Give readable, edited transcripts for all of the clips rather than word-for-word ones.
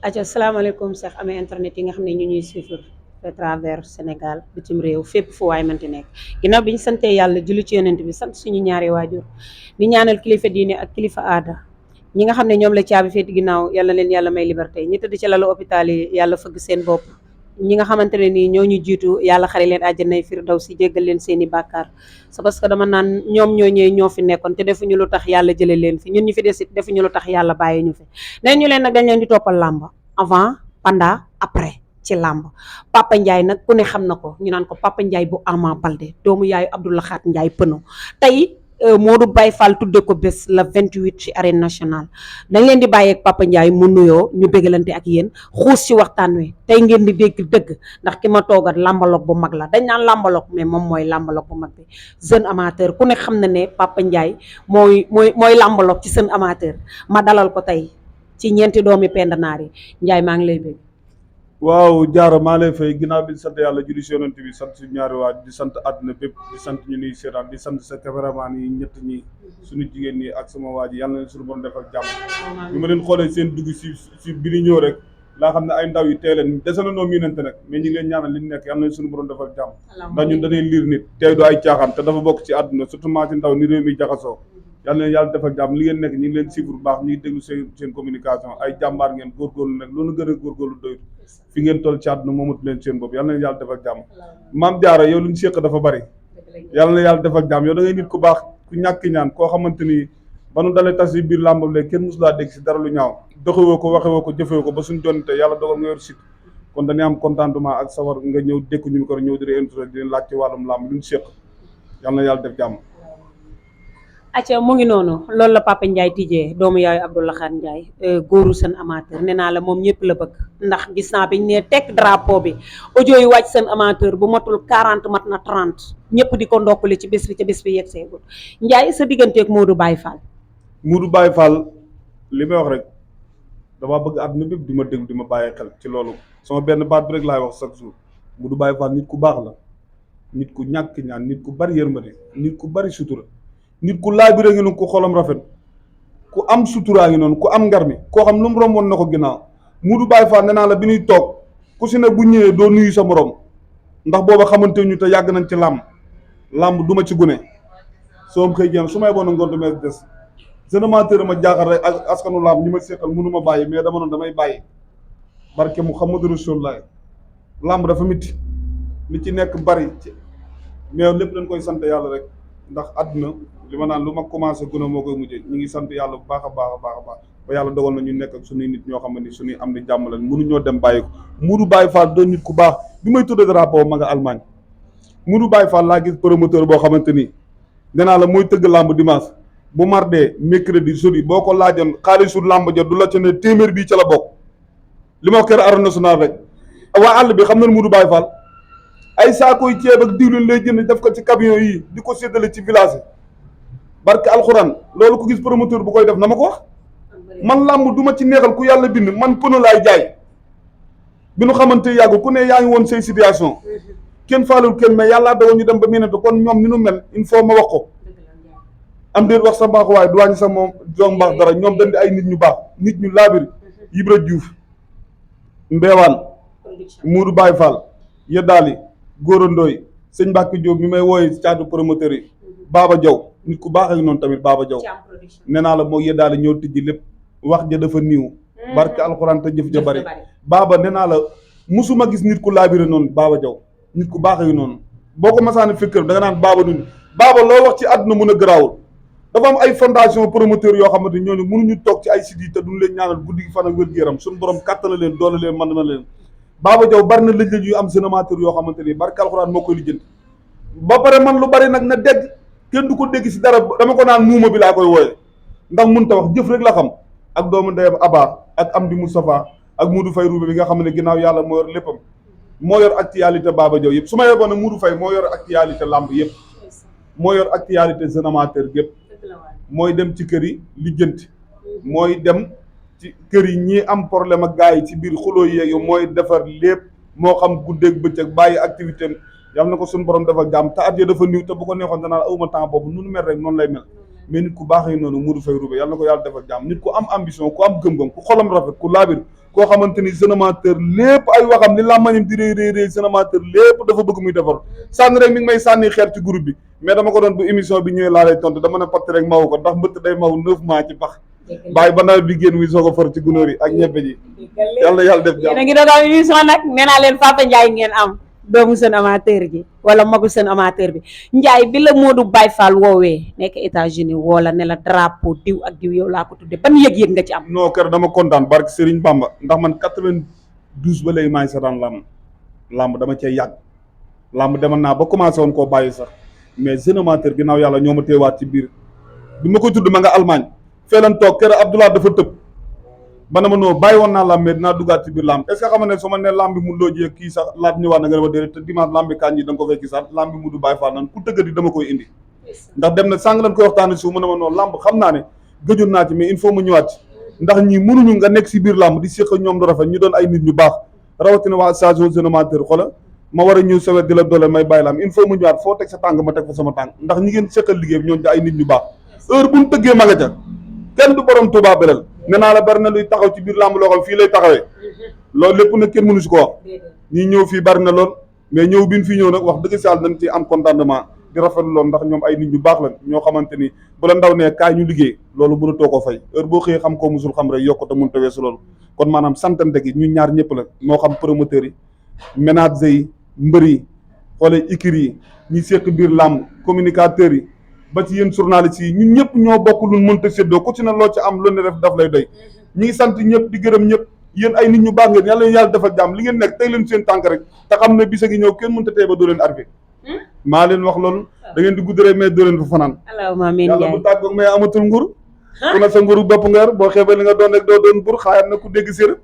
aca salaamaaleykum sax amee internet yi nga xam ne ñu ñuy suivre à travers Sénégal bitim réew fépp fu waay mënti nekk ginnaaw bi ñu santee yàlla julli ci yonent bi sant suñu ñaari waajur di ñaanal kilifa diine ak kilifa aada ñi nga xam ne ñoom la caabi féeti ginnaaw yàlla leen yàlla may liberté ñi tëdd ci lalu hôpital yi yàlla fëgg seen bopp ñi nga xamante ne nii ñoo ñu jiitu yàlla xare leen àjjanay firdawsi jéggal leen seeni bàkkaar c'est parce que dama naan ñoom ñooñee ñoo fi nekkoon te defuñu lu tax yàlla jële leen fi ñun ñu fi desit defuñu lu tax yàlla bàyyi ñu fi nen ñu leen nag dañ leen di toppal làmb avant pendant après ci làmb Papa Ndiaye nag ku ne xam na ko ñu naan ko Papa Ndiaye bu Ama Baldé doomu yaayu Abdoulaye Ndiaye pëno tey Modou Baye Fall tudde ko bés la 28 ci arène nationale dañ leen di bàyyeeg Papa Ndiaye mu nuyoo ñu bégalante ak yéen xuus ci waxtaan wi tey ngeen di dégg dëgg ndax ki ma toogat làmbaloog bu mag la dañ naan làmbaloog mais moom mooy làmbaloog bu mag bi jeune amateur ku ne xam na ne Papa Ndiaye mooy làmbaloog ci jeune amateur ma dalal ko tey ci ñeenti doomi pendanaar yi Ndiaye maa ngi lay bégg. waaw jaara maa lay fay ginnaaw bi sant yàlla julli si yonent bi sant suñu ñaari waaj di sant àdduna bépp di sant ñu nuy seetaan di sant sa cameraman yi ñett ñi suñu jigéen ñi ak sama waaj yi yàlla na suñu borom def ak jàmm bi ma leen xoolee seen dugg si bi ñu ñëw rek laa xam ne ay ndaw yi tey leen dese na noo miinante nag mais ñi ngi leen ñaanal li ñu nekk yàlla na suñu borom def ak jàmm ndax ñun dañuy liir nit tey du ay caaxaan te dafa bokk ci àdduna surtout maa ci ndaw ni réew mi jaxasoo yàlla na yàlla defal jàmm li ngeen nekk ñi ngi leen suivre bu baax ñi ngi déglu seen communication ay jàmbaar ngeen góorgóorlu nag loolu gën a góorgóorlu doyut fi ngeen toll ci àdduna moomut leen seen bopp yàlla na yàlla defal jàmm maam jaara yow lu ñu séq dafa bari yàlla na yàlla defal jàmm yow da ngay nit ku baax ku ñàkk ñaan koo xamante ni ba nu dalee tas yi biir làmbam léegi kenn mosulaa dégg si dara lu ñaaw doxewoo ko waxewoo ko jëfewoo ko ba suñ jonte yàlla dogal nga yor sit kon dañuy am contentement ak sawar nga ñëw dékku ñu ko ñëw di intré di laaj ci wàllum làmb lu ñu séq yàlla na yàlla def jàmm acca mu ngi noonu loolu la Papa Ndiaye tijjee doomu yaayu Abdoulaye Ndiaye góoru seen amateur nee naa la moom ñëpp la bëgg ndax gis naa biñ ne tekk drapeau bi audio yi wàcc seen amateur bu matul 40 mat na 30 ñëpp di ko ndokkale ci bés bi ca bés bi yegg seegul Ndiaye sa digganteeg Modou Baye Fall. Modou Baye Fall li may wax rek damaa bëgg àdduna bépp di ma déglu di ma bàyyi xel ci loolu sama benn baat bi rek laay wax chaque jour Modou Baye Fall nit ku baax la nit ku ñàkk ñaan nit ku bari yërmande nit ku bari sutura nit ku laabire ngi noonu ku xolam rafet ku am suturaa ngi noonu ku am ngar mi koo xam lu mu romboon na ko ginnaaw Modou Baye Fall nee naa la bi ñuy toog ku si ne bu ñëwee doo nuyu sa morom ndax booba xamante ñu te yàgg nañ ci làmb duma ci gune soom xëy jéem su may boona ngor dumee des générateur ma jaaxal rek ak askanu làmb ñi ma seetal mënu ma bàyyi mais dama noonu damay bàyyi barke Muhammadu Rasulullah làmb dafa mitti li ci nekk bari mais lépp dañ koy sant yàlla rek ndax àdduna li ma naan lu ma commencé gën a moo koy mujjee ñu ngi sant yàlla bu baax a baax a baax a baax ba yàlla dogal na ñu nekk ak suñuy nit ñoo xam ne suñuy am di jàmm lañ mënuñoo dem bàyyi ko Modou Baye Fall doon nit ku baax bi may tudde drapeau ma nga Allemagne Modou Baye Fall laa gis promoteur boo xamante ni nee naa la mooy tëgg làmb dimanche bu mardi mercredi jeudi boo ko laajoon xaalisu làmb ja du la ca ne téeméer bii ca la bokk li ma wax kër arène nationale rek waa àll bi xam nañ Modou Baye Fall ay saakoy ceeb ak diwlin lay jënd def ko ci camion yi di ko séddale ci village yi barke alxuraan loolu ko gis promoteur bu koy def na ma ko wax man làmb du ma ci neexal ku yàlla bind man pëno laay jaay bi nu xamante yàggu ku ne yaa ngi woon say situation kenn faalul kenn mais yàllaa dogal ñu dem ba miinante kon ñoom ni nu mel il faut ma wax ko am déet wax sa mbaax waaye du wàññi sa moom doom mbaax dara ñoom dañ di ay nit ñu baax nit ñu laabiri Ibra Diouf Mbeewaan Modou Baye Fall Yeddaali Góora Ndooy sëñ Mbacke Diop mi may wooye caatu promoteur yi Baba Diaw nit ku baax ak noonu tamit Baba Diaw nee naa la moo Yeddaali ñëw tijji lépp wax ja dafa niiw barke alxuraan te jëf ja bari Baba nee naa la musuma gis nit ku laabire noonu Baba Diaw nit ku baax ak noonu boo ko masaani fikkër da nga naan Baba dund Baba loo wax ci àdduna mun a garaawul dafa am ay fondation promoteur yoo xamante ñooñu mënuñu toog ci ay sites yi te duñ leen ñaanal guddi gi fan ak wér-gu-yaram suñu borom kàttana leen doole leen mën na leen Baba Diaw bari na lëj-lëj yu am générateur yoo xamante ni barke alxuraan moo koy lijjanti ba pare man lu bari nag na dégg kenn du ko dégg si dara dama ko naan muuma bi laa koy wooye ndax mun ta wax jëf rek la xam ak doomu ndeyam Aba ak Amdi Moustapha ak Modou Faye Roubé bi nga xam ne ginnaaw yàlla moo yor léppam moo yor actualité Baba Diaw yëpp su ma yeboon ne Modou Faye moo yor actualité lamb yëpp moo yor actualité générateur yëpp mooy dem ci kër yi lijjanti mooy dem ci kër yi ñii am problème ak gars yi ci biir xuloo yeeg mooy defar lépp moo xam guddeeg bëccëg bàyyi activité am yal na ko suñu borom defal jàmm te at ya dafa niw te bu ko neexoon danaa la awma temps boobu nunu mel rek noonu lay mel mais nit ku baax yi noonu Modou Faye Roubé yal na ko yàlla defal jàmm nit ku am ambition ku am gëm-gëm ku xolam rafet ku laabir koo xamante ni jeune amateur lépp ay waxam li làmmañam di réy jeune amateur lépp dafa bëgg muy defar sànni rek mi ngi may sànni xeer ci groupe bi mais dama ko doon bu émission bi ñëwee laa lay tontu dama ne patt rek mawu ko ndax mbëtt day maw 9 mois ci pax bàyyi ba nawet bi génn muy soog a far ci gunóor yi ak ñebbe ji yàlla def jàmm. yéen a ngi doon am émission nag nee naa leen Papa Ndiaye ngeen am doomu seen amateur ji wala magu seen amateur bi Ndiaye bi la Modou Baye Fall woowee nekk États-Unis woo la ne la drapeau diw ak diw yow laa ko tudde ban yëg-yëg nga ci am. non kër dama kontaan barke Serigne Bamba ndax man 92 ba léegi maa ngi seetaan làmb dama cee yàgg làmb demal naa ba commencé woon koo bàyyi sax mais jeune amateur ginnaaw yàlla ñoo ma teewaat ci biir bi ma koy tudd ma nga Allemagne fee lan toog kër Abdoulaye dafa tëb ba na ma noo bàyyi woon naa làmb mais dinaa duggaat ci biir làmb est ce que xam ne su ma ne làmb bi mu loo jiyee kii sax laaj ñëwaat na nga dema déedéet te dimanche làmb bi kañ yi da nga ko fekki sax làmb bi mu du Baye Fall nan ku tëggati dama koy indi ndax dem na sàng lañ koy waxtaane suuf mu ne ma noonu làmb xam naa ne gëjoon naa ci mais il faut mu ñëwaat ci ndax ñii mënuñu nga nekk si biir làmb di séq ñoom du rafet ñu doon ay nit ñu baax rawatina waa station jeune amateur xola ma war a ñëw sawet di la doole may bàyyi làmb il faut mu ñëwaat foo teg sa tànk ma teg fa sama tànk ndax ñi ngeen séqal liggéey bi ñoon di ay nit ñu baax heure buñ tëggee ma nga ca kenn du borom Touba belal nee naa la bari na luy taxaw ci biir làmb loo xam fii lay taxawee loolu lépp nag kenn mënu si ko wax ñi ñëw fii bari na lool mais ñëw bi ñu fi ñëw nag wax dëgg si yàlla dañ ci am contentement di rafetlu lool ndax ñoom ay nit ñu baax la ñoo xamante ni bu la ndaw nee kaay ñu liggéey loolu mënatoo ko fay heure boo xëyee xam koo musul xam rek yokk te mënut a weesu loolu kon maanaam santante gi ñun ñaar ñëpp la moo xam promoteurs yi ménages yi mbër yi xoolee écuries yi ñi seq biir làmb communicateurs yi ba ci yéen journalistes yi ñun ñëpp ñoo bokk lu mënta séddoo ku ci ne loo ci am lu ne def daf lay doy ñi ngi sant ñëpp di gërëm ñëpp yéen ay nit ñu baax ngeen yàlla yàlla defal jàmm li ngeen nekk tey leen seen tànk rek te xam ne bisa gi ñëw kenn mënta tey ba doo leen arrivé maa leen wax loolu da ngeen di gudd rek mais doo leen fa fanaan allahumma amiin yàlla bu tàggoog mais amatul nguur ku ne sa nguuru bopp nga yor boo xeebee li nga doon rek doo doon bur xaayaat na ku dégg sér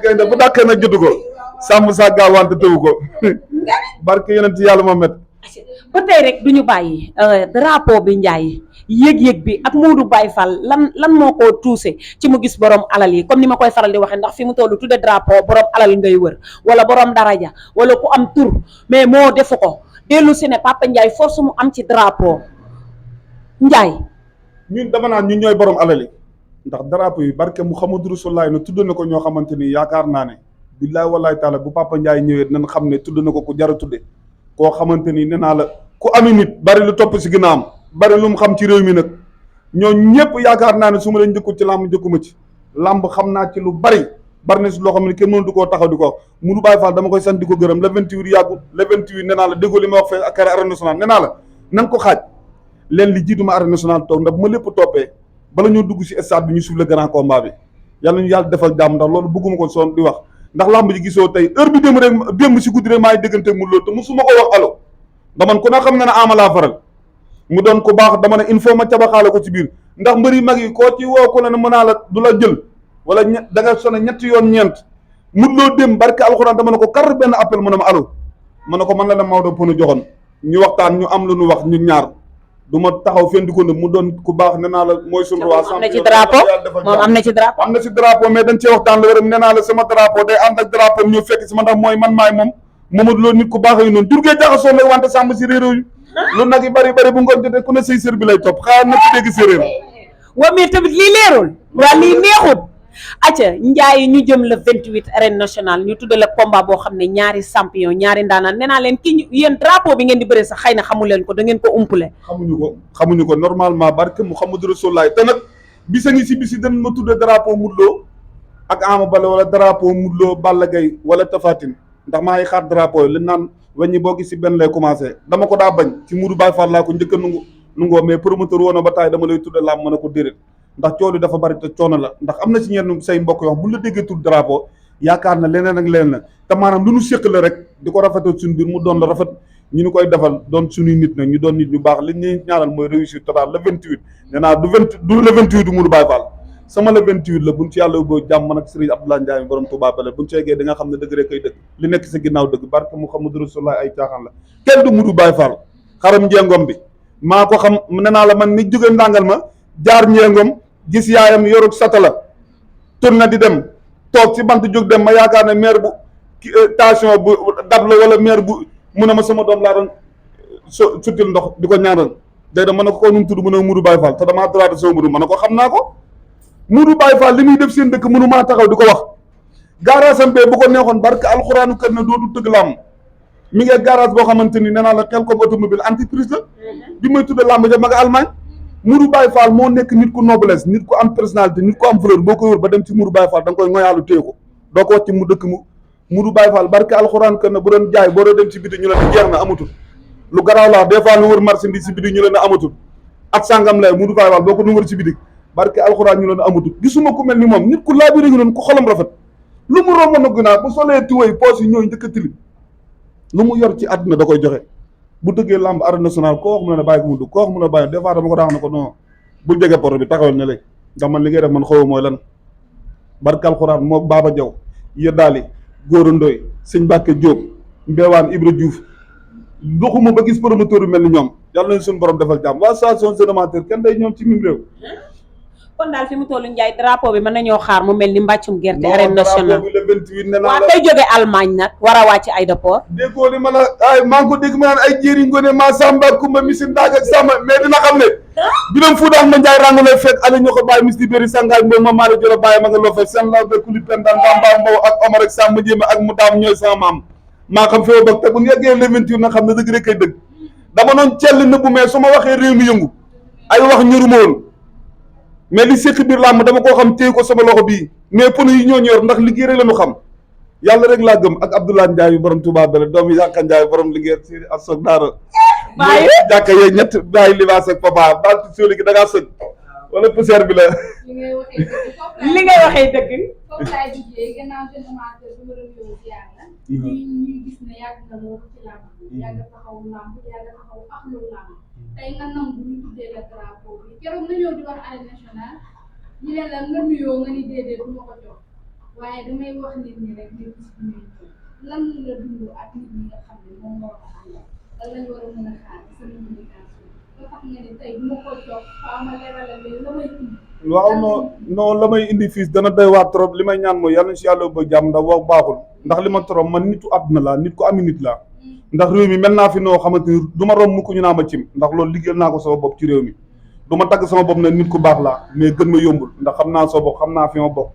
gaynde bu dàqee nag jotu ko sàmm sa gaawante tëwu ko barke yeneen ci yàlla Mohamed ba tey rek du ñu bàyyi drapeau bi Ndiaye yëg-yëg bi ak Modou Baye Fall lan moo ko tuuse ci mu gis borom alal yi comme ni ma koy faral di waxee ndax fi mu toll tudde drapeau borom alal ngay wër wala borom daraja wala ku am tur mais moo defu ko dellu si ne Papa Ndiaye force mu am ci drapeau Ndiaye. ñun dama naan ñun ñooy borom alal yi ndax drapeau yi barke Muhammadu Rasulullah na tudd na ko ñoo xamante ni yaakaar naa ne billahi wallahi taala bu Papa Ndiaye ñëwee dinañ xam ne tudd na ko ku jar a tudde koo xamante ni nee naa la ku ami nit bari lu topp si ginnaawam bari lu mu xam ci réew mi nag ñoo ñëpp yaakaar naa ne su ma leen njëkkul ci làmb njëkkuma ci làmb xam naa ci lu bari na si loo xam ne kenn mënatu koo taxaw di ko wax Modou Baye Fall dama koy sant di ko gërëm le 28 yàggul le 28 nee naa la déggoo li ma wax fee ak arène nationale nee naa la na nga ko xaaj leen li jiitu ma arène nationale toog ndax bu ma lépp toppee bala ñoo dugg si stade bi ñu suuf le grand combat bi yàlla ñu yàlla defal jàmm ndax loolu bëgguma ko soon di wax ndax làmb ji gisoo tey heure bi démb si guddi rek maa ngi déggante mu loolu te musuma ko wax alo da man ku ne xam na ne ama laa faral mu doon ko baax dama ne il faut ma cabaxaale ko ci biir ndax mbëri mag yi koo ci woo ko la ne mën naa la du la jël wala da nga sone ñetti yoon ñeent mun loo dem barke alxuraan dama ne ko kar benn appel mu ne ma alo ma ne ko man la la Maodo Pono joxoon ñu waxtaan ñu am lu ñu wax ñu ñaar du ma taxaw fen di ko ne mu doon ku baax nee naa la mooy sunu roi am na ci drapeau moom am na ci drapeau am na ci drapeau mais dañ cee waxtaan la wéram nee naa la sama drapeau day ànd ak drapeau ñu fekk si ma ndax mooy man maay moom Mamadou Lo nit ku baax yi noonu jurgee jaxasoo nag wante sàmm si réeréew yi lu nag yi bari bu ngoon jotee ku ne say sër bi lay topp xaar na ci dégg séeréer waa mais tamit lii leerul waa lii neexut acca Ndiaye ñu jëm le 28 arène nationale ñu tuddale combat boo xam ne ñaari champion ñaari ndaanaan nee naa leen ki yéen drapeau bi ngeen di bëre sax xëy na xamu leen ko da ngeen ko umpule xamuñu ko normalement barke Muhammadu Rasulullah te nag bisa ngi si bisi dañ ma tudde drapeau Modou Lo ak Ama Baldé wala drapeau Modou Lo Balla Gaye wala Tapha Tine ndax maa ngi xaar drapeau yi li naan weññi boo gis si benn lay commencé dama ko daa bañ ci Modou Baye Fall laa ko njëkk a nungoo mais promoteur woon na ba taay dama lay tudde laam mën a ko déedéet ndax coono dafa bari te coono la ndax am na ci ñenn say mbokk yoo xam bu la déggee tudd drapeau yaakaar na leneen ak leneen la te maanaam lu ñu séq la rek di ko rafetal suñu biir mu doon la rafet ñu ni koy defal doon suñuy nit nag ñu doon nit ñu baax li ñuy ñaanal mooy réussir total le 28 nee naa du le 28 du Modou Baye Fall sama le 28 la buñ ci yàlla boo jàmm man ak Serigne Abdoulaye Ndiaye borom Touba Bale buñ ci eggee di nga xam ne dëgg rek kay dëgg li nekk sa ginnaaw dëgg barke Muhammadu Rasulullah ay caaxaan la kenn du Modou Baye Fall xaram njengom bi maa ko xam nee naa la man ni jóge ndàngal ma jaar njengom gis yaayam yorug satala tourné di dem toog ci bant jóg dem ma yaakaar ne maire bu tension bu dab la wala maire bu mu ne ma sama doom laa doon suttil ndox di ko ñaanal day da mën na ko nu mu tudd mu ne Modou Baye Fall te damaa droité sama Modou ma ne ko xam naa ko Modou Baye Fall li muy def seen dëkk mënu maa taxaw di ko wax garage bee bu ko neexoon barke alxuraanu kër ne dootu tëgg làmb mi ngi garage boo xamante ni nee naa la xel comme automobile entreprise la bi may tudde làmb ja ma nga Allemagne. Modou Baye Fall moo nekk nit ku noblesse nit ku am personnalité nit ku am valeur boo ko wër ba dem ci Modou Baye Fall da nga koy ngoyaalu téye ko doo ko wàcc mu dëkk mu Modou Baye Fall barke alxuraan kër ne bu doon jaay boo doon dem ci biti ñu leen jeex na amatul lu garaaw la des fois nu wër marchandise ci biti ñu leen amatul at sàngam lay Modou Baye Fall boo ko nu wër ci biti barke alxuraan ñu leen amatul gisuma ku mel ni moom nit ku laa bi ngi noonu ku xolam rafet lu mu romb na ginnaaw bu solee tuwéy poos yi ñooy njëkk a tilim lu mu yor ci àdduna da koy joxe bu dëggee lamb arène nationale koo wax mu ne bàyyi ko mu dugg koo wax mu ne bàyyi des fois dama ko daax na ko non bul jege porte bi taxawal ne léegi ndax man li ngay def man xaw mooy lan barke alxuraan moo Baba Diaw yëddaali Góora Ndoy sëñ Mbàkke Diop Mbewaan Ibra Diouf doxuma ba gis promoteur yu mel ni ñoom yàlla nañ suñu borom defal jàmm waa station jeune amateur kenn day ñoom ci mim réew. kon daal fi mu toll Ndiaye drapeau bi mën nañoo xaar mu mel ni mbàccum gerte arène nationale bi le 28 ne naa waa la tey jóge Allemagne nag war a wàcc aéroport déggoo ni ma la ay maa ngi ko dégg ma naan ay jéeri ngone maa Samba Kumba misin daag ak Samba mais dina xam ne biram fu daan ma Ndiaye rangu lay fekk ali ñoo ko bàyyi mis di bëri sangaay mbo ma maa la jëla bàyyi ma nga loo fekk seen law be kuli pen daan Bamba Mbow ak Omar ak Samba Jéema ak mu daam ñooy sama maam maa xam fi ma bëgg te bu ñu yeggee le 28 na xam ne dëgg rek kay dëgg dama noon cell nëbbu mais su ma waxee réew mi yëngu ay wax ñëruma woon mais li séq biir làmb dama koo xam téye ko sama loxo bii mais pneu yi ñoo ñor ndax liggéey rek la ñu xam yàlla rek laa gëm ak Abdoulaye Ndiaye yu borom Touba Bele doom yi Yànka Ndiaye borom liggéey si ak soog daara bàyyi jàkka yee ñett bàyyi libaas ak papa baal ci sóoli gi da ngaa sëg wala poussière bi la li ngay waxee dëgg foofu laay duggee gannaaw jeune amateur bi ma doon yow ziar la ñuy gis ne yàgg na loolu ci làmb yàgg taxaw làmb yàgg taxaw ak lu làmb tey nga nangu ñu tuddee la drapeau bi keroog nga ñëw di wax arène nationale ñu ne la nga nuyoo nga ni déedéet du ma ko jox waaye damay wax nit ñi rek ñu gis ñu lan la dund ak nit ñi nga xam ne moom moo ko àndal lan lañ war a mën a xaar ci sa communication ba tax nga ne tey du ma ko jox faa ma leeralal leen la may indi waaw non la may indi fii dana doy waar trop li may ñaan mooy yàlla na si yàlla ba jàmm ndax wax baaxul ndax li ma trop man nitu àdduna laa nit ko ami nit laa ndax réew mi mel naa fi noo xamante ni du ma romb mukk ñu naa ma cim ndax loolu liggéeyal naa ko sama bopp ci réew mi du ma tagg sama bopp ne nit ku baax laa mais gën ma yombul ndax xam naa sama bopp xam naa fi ma bokk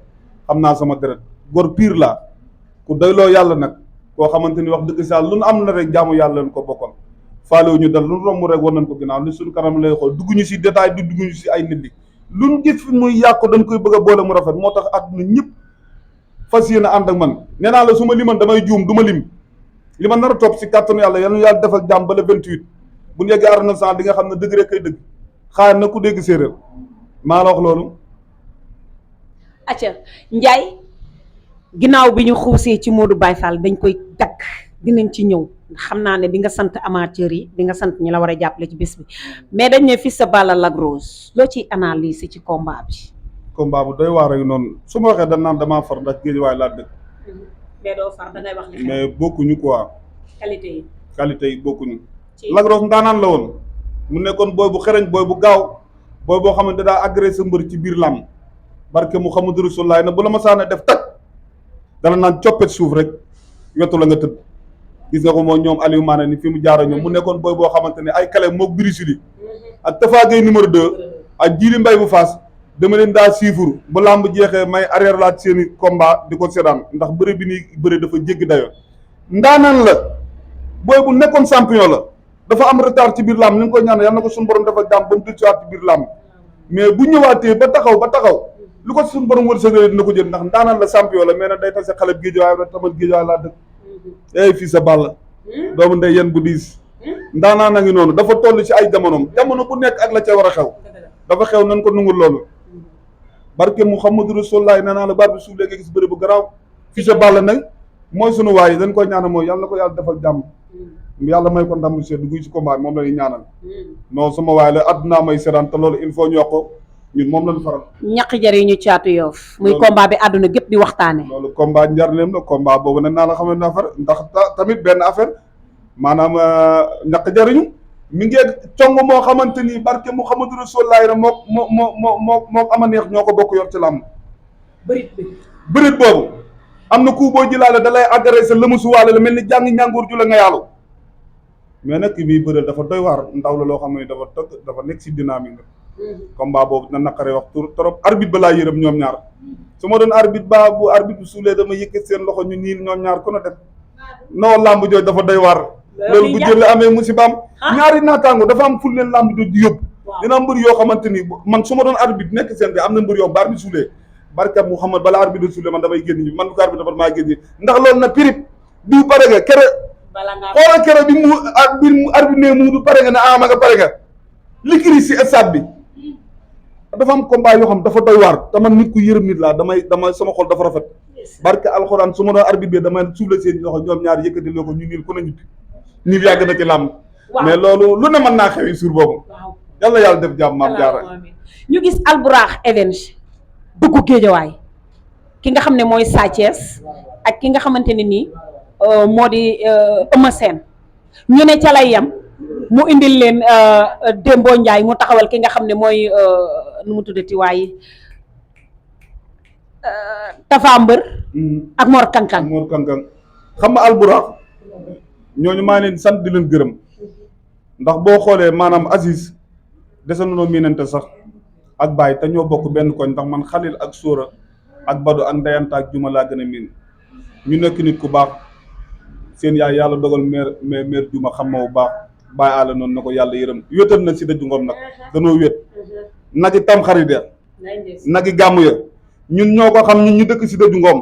xam naa sama deret gor pire laa ku doyloo yàlla nag koo xamante ni wax dëgg saa lu nu am na rek jaamu yàlla leen ko bokkoon faalewu ñu dal lu nu romb rek war nañ ko ginnaaw li suñu kanam lay xool dugguñu si détail dugguñu si ay nit li lu nu gis fi muy yàqu dañ koy bëgg a boole mu rafet moo tax àdduna ñëpp fas yéene ànd ak man nee naa la su ma liman damay juum du ma lim li ma nar a topp si kàttanu yàlla yal na yàlla defal jàmm ba le 28 bu ñu yeggee arène nationale di nga xam ne dëgg rek kay dëgg xaar na ku dégg séeréer maa la wax loolu. acca Ndiaye ginnaaw bi ñu xuusee ci Modou Baye Fall dañ koy dakk dinañ ci ñëw xam naa ne di nga sant amateur yi di nga sant ñi la war a jàppale ci bés bi mais dañ ne Fils de Balla Lac Rose loo ciy analyser ci combat bi. combat bu doy waar rek noonu su ma waxee dañ naan damaa far ndax géej waaye laa dëkk. mais doo far da ngay wax li mais bokkuñu quoi. qualité yi bokkuñu. Lac Rose ndaanaan la woon mu nekkoon booy bu xereñ booy bu gaaw booy boo xamante daa agressé mbër ci biir làmb barke Muhammadu Rasulullah na bu la ma saana def tag dana naan coppet suuf rek wetu la nga tëdd gis nga ko moo ñoom Aliou Mané ni fi mu jaara ñoom mu nekkoon booy boo xamante ne ay kale mook Birisili ak Tafa Gueye numéro 2 ak Jili Mbay bu Faas dama leen daa siifur bu làmb jeexee may arrière laat seeni combat di ko seddaan ndax bëre bi ni bëre dafa jéggi dayoo ndaanaan la booy bu nekkoon champion la dafa am retard ci biir làmb ni nga koy ñaan yal na ko suñu borom dafa jàmm ba mu dul siwaat ci biir làmb mais bu ñëwaatee ba taxaw lu ko suñu borom wërsëgale dina ko jël ndax ndaanaan la champion la mais nag day tase xale bi géejawaay rek tamal géejawaay laa dëkk ey fii sa Balla doomu ndey yen bu diis ndaanaan a ngi noonu dafa toll ci ay jamonoom jamono bu nekk ak la ca war a xew dafa xew nañ ko nungul loolu barke Muhammadu Rasulullah nee naa la baat bi suuf léegi gis bëri bu garaaw fii sa Balla nag mooy sunu waay dañ koy ñaanal mooy yàlla na ko yàlla defal jàmm yàlla may ko ndam si dugg ci combat moom la ñuy ñaanal non sama waay la àdduna may seetaan te loolu il faut ñu wax ko ñun moom lañ faral ñaq jariñu caatu Yoff muy combat bi àdduna gépp di waxtaane loolu combat njarleem la combat boobu nag naa la xamal na affaire ndax tamit benn affaire maanaam ñaq jariñu mi ngi cong moo xamante ni barke Muhammadu Rasulullah na moo ama neex ñoo ko bokk yor ci làmb bërit boobu am na ku boo jëlaale da lay agressé lëmusuwaale la mel ni jàng ñàngoor ju la nga yàllu mais nag ki muy bëral dafa doy waar ndaw la loo xam ne dafa nekk si dynamique combat boobu na naqaree wax trop arbitre ba laa yërëm ñoom ñaar su ma doon arbitre ba bu arbitre bu suulee dama yëkkat seen loxo ñu nii ñoom ñaar ku ne def non lamb jooju dafa doy waar loolu bu jël amee musibaam ñaari naataango dafa am ful leen lamb jooju di yóbbu dina mbër yoo xamante ni man su ma doon arbitre nekk seen bi am na mbër yoo ba arbitre suulee barka Mouhamad bala arbitre suulee man damay génn ñi man bu ko arbitre dafa maa génn ndax loolu na pirip diw pare nga kere xoolal kere bi mu arbitre ne mu du pare nga ne ma nga pare nga li kiri si stade bi dafa am combat yoo xam dafa doy waar te man nit ku yërëm nit laa damay sama xol dafa rafet barke alxuraan su ma doon arbitre bi damay suufle seen loxo ñoom ñaar yëkkati loo ko ñu niil ku ne ñibbi niil yàgg na ci làmb mais loolu lu ne mën naa xewi suur boobu yàlla yàlla def jàmm maam jaara ñu gis Albourakh Events dugg Géejawaay ki nga xam ne mooy Sa Thiès ak ki nga xamante ne nii moo di Eumeu Sène ñu ne ca lay yam mu indil leen Dembo Ndiaye mu taxawal ki nga xam ne mooy nu mu tuddati waaye Tafa Mbër ak Mor Kankang xam nga Albourakh ñooñu maa leen sant di leen gërëm ndax boo xoolee maanaam Aziz dese nañoo miinante sax ak Baye te ñoo bokk benn koñ ndax man Xalil ak Sóora ak Badu ak Ndeyanta ak Juma laa gën a miin ñu nekk nit ku baax seen yaay yàlla dogal meer Juma xam ma bu baax Baye àlla noonu na ko yàlla yërëm wéetal na si dëju ngoom nag danoo wét nagi tam xarit ya nagi gàmm ya ñun ñoo ko xam ñun ñu dëkk si dëju ngoom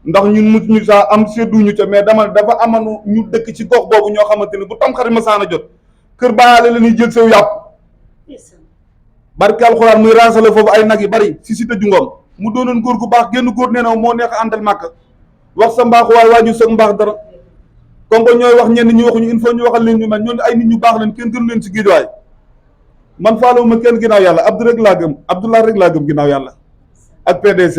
ndax ñun mu ñu saa am sedduñu ca mais dafa amanu ñu dëkk ci gox boobu ñoo xamante ni bu tam xarit ma saana jot kër Baye la ñuy jël sew yàpp barke alxuraan muy ransale foofu ay nag yu bari si dëju ngoom mu doonoon góor gu baax génn góor nee na moo neex a àndal màkk wax sa mbaaxu waay waaju sa mbaax dara comme que ñooy wax ñenn ñi waxuñu il faut ñu waxal leen ñu mel ñooñu ay nit ñu baax leen kenn gënu leen si Géejawaay man faalewuma kenn ginnaaw yàlla Abdou rek laa gëm Abdoulaye rek laa gëm ginnaaw yàlla ak PDC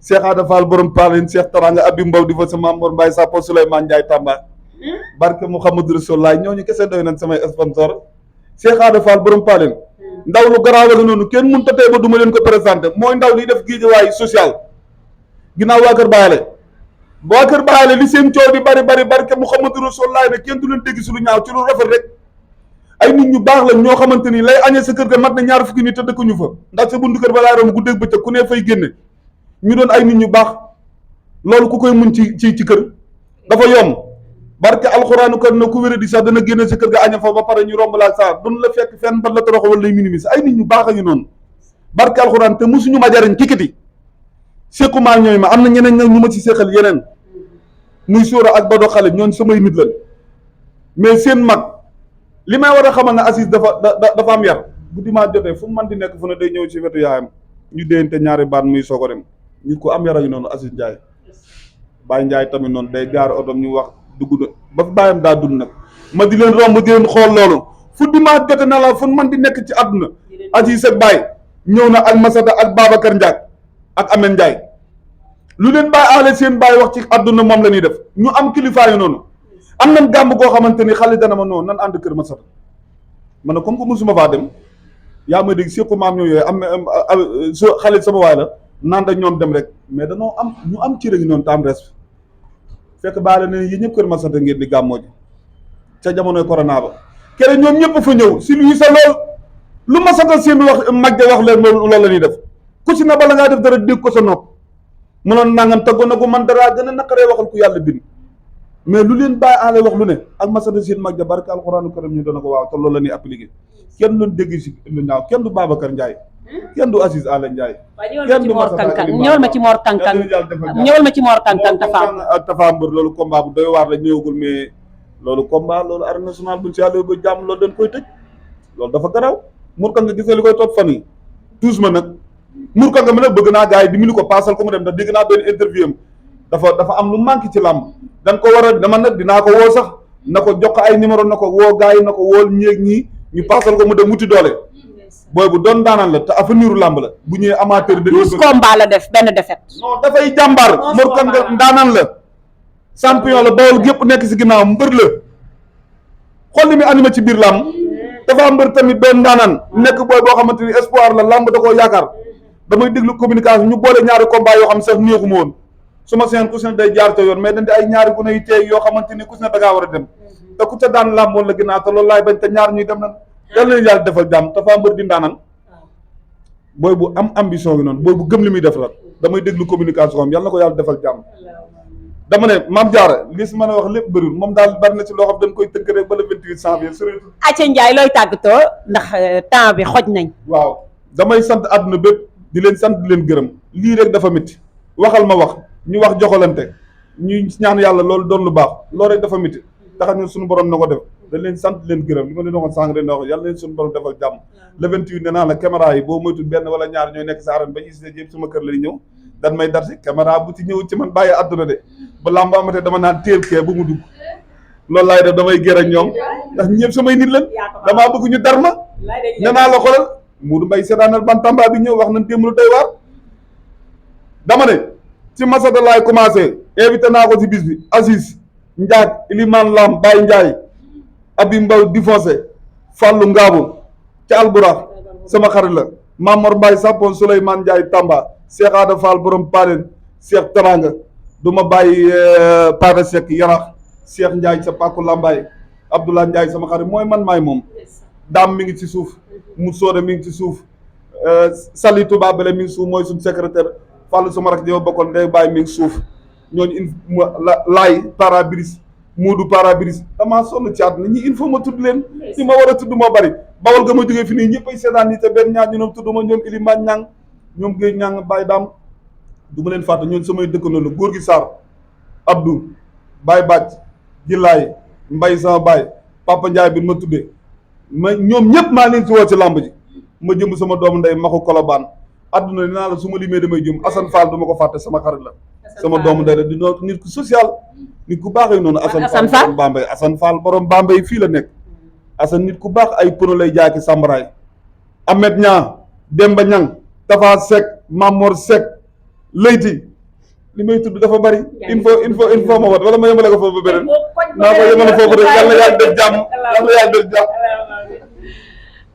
Cheikh Ada Fall borom Paalin Cheikh Taranga Abi Mbow di fa sama Mor Mbaye Sapo Souleymane Ndiaye Tamba barke Mouhamadou Rasoulaay ñooñu kese doy nañ samay sponsor Cheikh Ada Fall borom Paalin ndaw lu garaaw la noonu kenn mënut a tey ba du ma leen ko présenté mooy ndaw liy def Géejawaay social ginnaaw waa Kër Baayale waa Kër Baayale li seen coow di bari barke Mouhamadou Rasoulaay ne kenn du leen dégg si lu ñaaw ci lu rafet rek ay nit ñu baax lañ ñoo xamante ni lay añee sa kër ga mat na ñaar fukki nit te dëkkuñu fa ndax sa buntu kër ba laay romb guddeeg bëccëg ku ne fay génne ñu doon ay nit ñu baax loolu ku koy mun ci kër dafa yomb barke alxuraanu kër na ku wéré di sax dana génne sa kër ga aña fa ba pare ñu romb laa saa duñ la fekk fenn ban la toroxo wala lay minimise ay nit ñu baax a ngi noonu barke alxuraan te mosuñu ma jariñ kikiti séqumaa ñooy ma am na ñeneen nag ñu ma ci séqal yeneen muy Sóora ak Bado xale ñoon samay nit lañ mais seen mag li may war a xamal ne Aziz dafa am yar bu dimanche jotee fu mu mën di nekk fu ne day ñëw ci wetu yaayam ñu déyante ñaari baat muy soog a dem nit ku am yar a ngi noonu Aziz Ndiaye Baye Ndiaye tamit noonu day gaar otom ñu wax dugg na ba fi bàyyam daa dund nag ma di leen romb di leen xool loolu fu dimanche jote na la fu mën di nekk ci àdduna Aziz ak Baye ñëw na ak Masata ak Babacar Ndiaye ak Amen Ndiaye lu leen Baye aale seen Baye wax ci àdduna moom la ñuy def ñu am kilifaa yu noonu am nañ gàmb goo xamante ni xale dana ma noonu nan ànd kër Masata man ne comme que musuma faa dem yaa may dégg séqu maam ñoo yooyu am xale sama waay la naan da ñoom dem rek mais danoo am ñu am ci rek noonu tam res fekk baale ne yi ñëpp kër Masata ngeen di gàmmoo ji ca jamonoy corona ba kere ñoom ñëpp fa ñëw si luy sa lool lu Masata seen wax mag ja wax leen loolu la ñuy def ku si na bala ngaa def dara dégg ko sa nopp mënoon nangam taggoon na ko man daraa gën a naqaree waxal ku yàlla bind mais lu leen bàyyi aale wax lu ne ak Masata seen mag ja barke alxuraanu karim ñu doona ko waaw te loolu la ñuy appliqué kenn doon dégg si lu ñaaw kenn du Babacar Ndiaye kenn du Aziz Ala Ndiaye kenn du ñëwal ma ci Mor Kankang ñëwal ma ci Mor Kankang Tafa Mbër loolu combat bu doy waar la ñëwagul mais loolu combat loolu arène nationale buñ si yàlla ba jàmm loolu dañ koy tëj loolu dafa garaw Mor Kankang gisee li koy topp fan yi tous ma nag Mor Kankang mi nag bëgg naa gars yi dimbali ko paasal ko mu dem ndax dégg naa benn interview am dafa am lu manqué ci làmb dañ ko war a dama nag dinaa ko woo sax na ko jox ay numéro na ko woo gars yi na ko wool ñeeg ñii ñu paasal ko mu dem wuti doole booy bu doon daanaan la te avenir làmb la bu ñëwee amateur de 12 combat la def benn défaite non dafay jàmbaar Mor Kankang daanaan la champion la Bawol gépp nekk si ginnaaw mbër la xool li muy animé ci biir làmb dafa mbër tamit doon daanaan nekk booy boo xamante ni espoir la làmb da koo yaakaar damay déglu communication ñu boole ñaari combat yoo xam sax neexuma woon su ma seen ku si ne day jaar ca yoon mais dañ di ay ñaari gune yu teey yoo xamante ni ku si ne da ngaa war a dem te ku ca daan làmboon la ginnaaw te loolu laay bañ te ñaar ñuy dem nan yàlla na yàlla defal jàmm Tapha Mbeur di ndaanan booy bu am ambition gi noonu booy bu gëm li muy def la damay déglu communication am yàlla na ko yàlla defal jàmm. dama ne Mame Diarra li si mën a wax lépp bëriwul moom daal bari na ci loo xam dañ koy tënk rek ba le 28 janvier surtout. Aca Ndiaye looy tàggatoo ndax temps bi xoj nañ. waaw damay sant àdduna bépp di leen sant di leen gërëm lii rek dafa métti waxal ma wax ñu wax joxalante ñu ñaan yàlla loolu doon lu baax loolu rek dafa métti tax ñun suñu borom na ko def dañ leen sant di leen gërëm li ma leen waxoon sànq leen wax yàlla leen suñu borom defal jàmm le 28 nee naa la caméra yi boo moytu benn wala ñaar ñooy nekk sa arène ba ñu gisee yëpp sama kër la ñëw dan may dar si caméra bu ci ñëw ci man bàyyi àdduna de ba làmb amatee dama naan teel kee bu mu dugg loolu laay def damay gër ak ñoom ndax ñëpp samay nit lan damaa bëgg ñu dar ma nee naa la xoolal Modou Mbaye seetaanal bantamba bi ñëw wax nañ démb lu doy waar dama ne ci masada laay commencé invité naa ko ci bis bi Aziz Ndiaye Iliman Lam Baye Ndiaye Abi Mbaw Difoncé Fallou Ngaabu ca Alburax sama xarit la Mamor Mbaye Sapon Souleymane Ndiaye Tamba Cheikh Ada Fall borom Paleen Cheikh Taranga du ma bàyyi Pata Seck Yarax Cheikh Ndiaye sa Paku Lambaye Abdoulaye Ndiaye sama xarit mooy man maay moom daam mi ngi ci suuf mu soode mi ngi ci suuf Sali Touba Bele mi ngi suuf mooy suñu secrétaire Fallou sama rak yow bokkoon ndey bàyyi mi ngi suuf ñooñu laay parabris Moodu parabris damaa sonn ci àdduna ñi il faut ma tudd leen ñi ma war a tudd moo bari bawal ga ma jógee fi nii ñëpp ay seetaan nii te benn ñaar ñu ñoom tudd ma ñoom Iliman Ñang ñoom Géej Ñang Baye Daam du ma leen fàtte ñooñu samay dëkkandoo la góor gi Sarr Abdou Baye Bàcc Jilaay Mbay sama Baye Papa Ndiaye bi ma tuddee ma ñoom ñëpp maa leen ci woo ci làmb ji ma jëm sama doomu ndey Maxu Kolobaan adduna dinaa la su ma limee damay jëm Assane Fall du ma ko fàtte sama xarit la sama doomu ndey la di noo nit ku social nit ku baaxee noonu Assane Fall borom Bambey Assane Fall borom Bambey fii la nekk Assane nit ku baax ay pono lay jaay ki sambaraay Ahmed Ñaa Demba Ñang Tafa Seck Mamor Seck Leyti li may tudd dafa bari il faut ma wat wala ma yemale ko foofu ba beneen naa ko yemale foofu rek yàlla yàlla def jàmm yàlla yàlla def jàmm.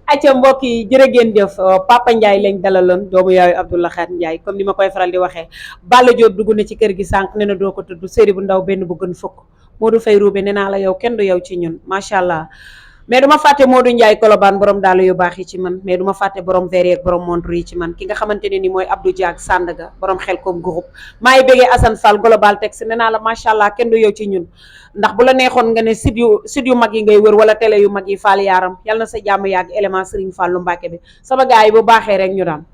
acca mbokk yi jërë ngeen jëf Papa Ndiaye lañ dalaloon doomu yaayu Abdoulaye Khat Ndiaye comme ni ma koy faral di waxee Balla Diop dugg na ci kër gi sànq ne na doo ko tudd série bu ndaw benn bu gën fukk Modou Faye Roubé nee naa la yow kenn du yow ci ñun macha allah mais duma fàtte Modou Ndiaye Colobane borom daal yu baax yi ci man mais duma fàtte borom verre ak borom montre yi ci man ki nga xamante ne ni mooy Abdou Diak Sandaga borom xel comme groupe maay bëggee Assane Fall Global Tex nee naa la macha allah kenn du yow ci ñun ndax bu la neexoon nga ne site yu mag yi ngay wër wala télé yu mag yi Fall Yaram yal na sa jàmm yàgg élément Serigne Fallou Mbacke bi sama gars yi bu baaxee rek ñu daan